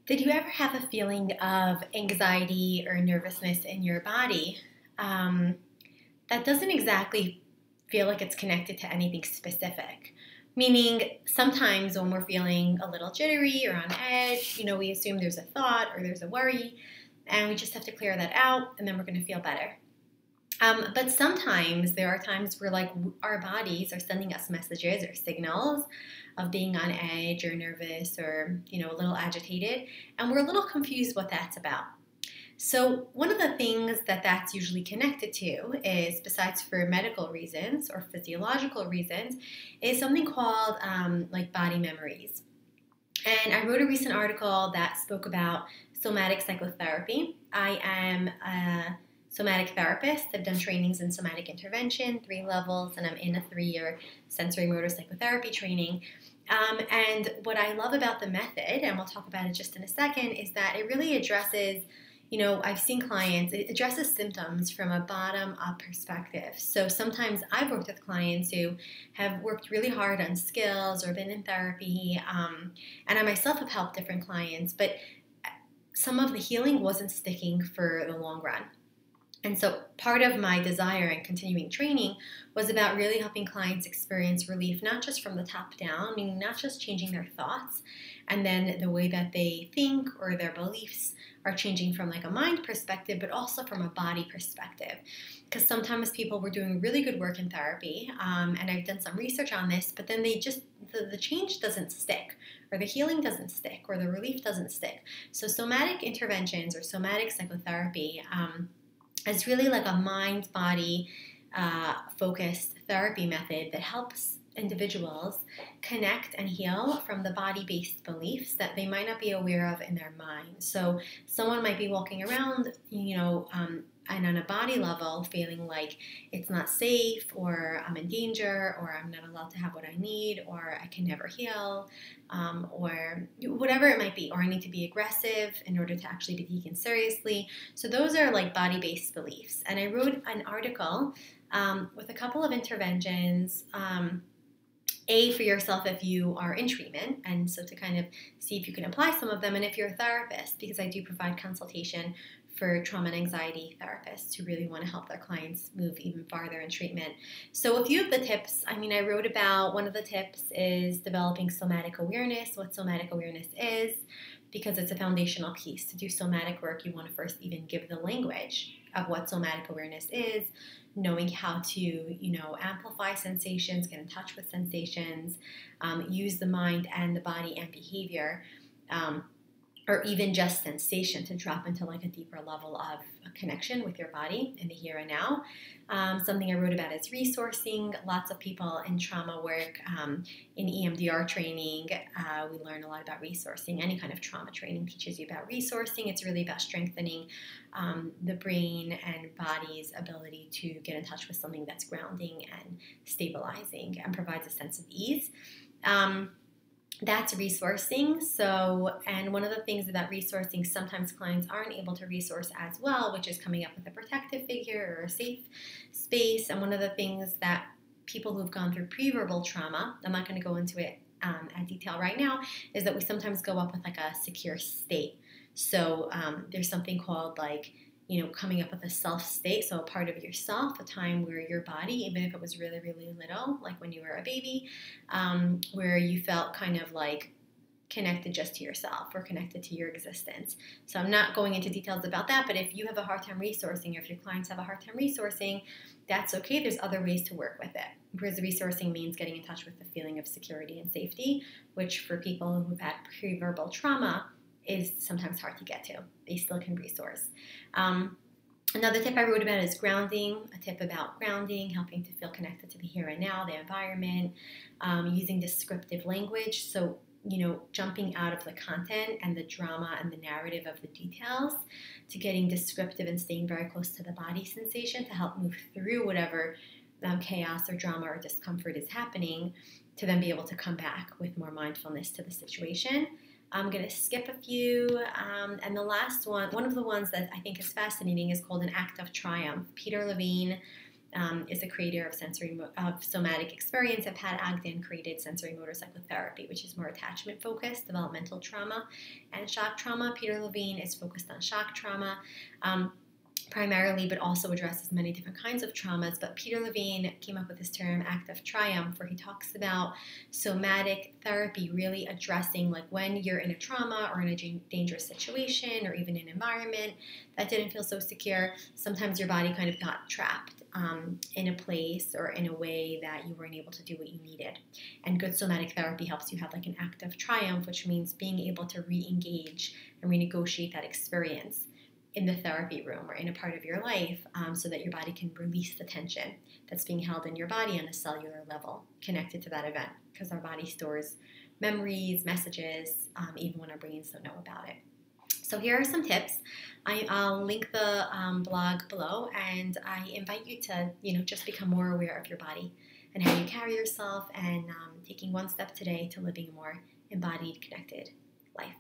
Did you ever have a feeling of anxiety or nervousness in your body um, that doesn't exactly feel like it's connected to anything specific? Meaning, sometimes when we're feeling a little jittery or on edge, we assume there's a thought or there's a worry, and we just have to clear that out, and then we're going to feel better. But sometimes there are times where like our bodies are sending us messages or signals of being on edge or nervous or a little agitated, and we're a little confused what that's about. So one of the things that that's usually connected to is, besides for medical reasons or physiological reasons, is something called like body memories. And I wrote a recent article that spoke about somatic psychotherapy. I am a somatic therapist. I've done trainings in somatic intervention, 3 levels, and I'm in a 3-year sensorimotor psychotherapy training. And what I love about the method, and we'll talk about it just in a second, is that it really addresses I've seen clients, it addresses symptoms from a bottom-up perspective. So sometimes I've worked with clients who have worked really hard on skills or been in therapy, and I myself have helped different clients, but some of the healing wasn't sticking for the long run. And so part of my desire in continuing training was about really helping clients experience relief, not just from the top down, meaning not just changing their thoughts and then the way that they think or their beliefs are changing from like a mind perspective, but also from a body perspective. Because sometimes people were doing really good work in therapy, and I've done some research on this, but then they just, the change doesn't stick, or the healing doesn't stick, or the relief doesn't stick. So somatic interventions or somatic psychotherapy is really like a mind-body focused therapy method that helps individuals connect and heal from the body-based beliefs that they might not be aware of in their mind. So someone might be walking around, and on a body level feeling like it's not safe, or I'm in danger, or I'm not allowed to have what I need, or I can never heal, or whatever it might be, or I need to be aggressive in order to actually be taken seriously. So those are like body-based beliefs. And I wrote an article with a couple of interventions, for yourself if you are in treatment, and so to kind of see if you can apply some of them, and if you're a therapist, because I do provide consultation for trauma and anxiety therapists who really want to help their clients move even farther in treatment. So a few of the tips, I wrote about, one of the tips is developing somatic awareness, what somatic awareness is, because it's a foundational piece. To do somatic work, you want to first even give the language of what somatic awareness is, knowing how to, amplify sensations, get in touch with sensations, use the mind and the body and behavior, or even just sensation to drop into like a deeper level of a connection with your body in the here and now. Something I wrote about is resourcing. Lots of people in trauma work, in EMDR training, we learn a lot about resourcing. Any kind of trauma training teaches you about resourcing. It's really about strengthening the brain and body's ability to get in touch with something that's grounding and stabilizing and provides a sense of ease. That's resourcing. So, and one of the things about resourcing, sometimes clients aren't able to resource as well, which is coming up with a protective figure or a safe space. And one of the things that people who've gone through pre-verbal trauma, I'm not going to go into it at detail right now, is that we sometimes go up with like a secure state. So there's something called like, coming up with a self state, so a part of yourself, a time where your body, even if it was really, really little, like when you were a baby, where you felt kind of like connected just to yourself or connected to your existence. So I'm not going into details about that, but if you have a hard time resourcing, or if your clients have a hard time resourcing, that's okay. There's other ways to work with it. Whereas resourcing means getting in touch with the feeling of security and safety, which for people who've had pre-verbal trauma is sometimes hard to get to. They still can resource. Another tip I wrote about is grounding, a tip about grounding, helping to feel connected to the here and now, the environment, using descriptive language. So, jumping out of the content and the drama and the narrative of the details to getting descriptive and staying very close to the body sensation to help move through whatever chaos or drama or discomfort is happening, to then be able to come back with more mindfulness to the situation. I'm going to skip a few, and the last one of the ones that I think is fascinating is called An Act of Triumph. Peter Levine is the creator of Somatic experience. I've had Ogden created Sensorimotor Psychotherapy, which is more attachment focused, developmental trauma, and shock trauma. Peter Levine is focused on shock trauma. Primarily, but also addresses many different kinds of traumas. But Peter Levine came up with this term, act of triumph, where he talks about somatic therapy really addressing like when you're in a trauma or in a dangerous situation or even an environment that didn't feel so secure. Sometimes your body kind of got trapped in a place or in a way that you weren't able to do what you needed. And good somatic therapy helps you have like an act of triumph, which means being able to re-engage and renegotiate that experience in the therapy room or in a part of your life so that your body can release the tension that's being held in your body on a cellular level connected to that event, because our body stores memories, messages, even when our brains don't know about it. So here are some tips. I'll link the blog below, and I invite you to just become more aware of your body and how you carry yourself, and taking one step today to living a more embodied, connected life.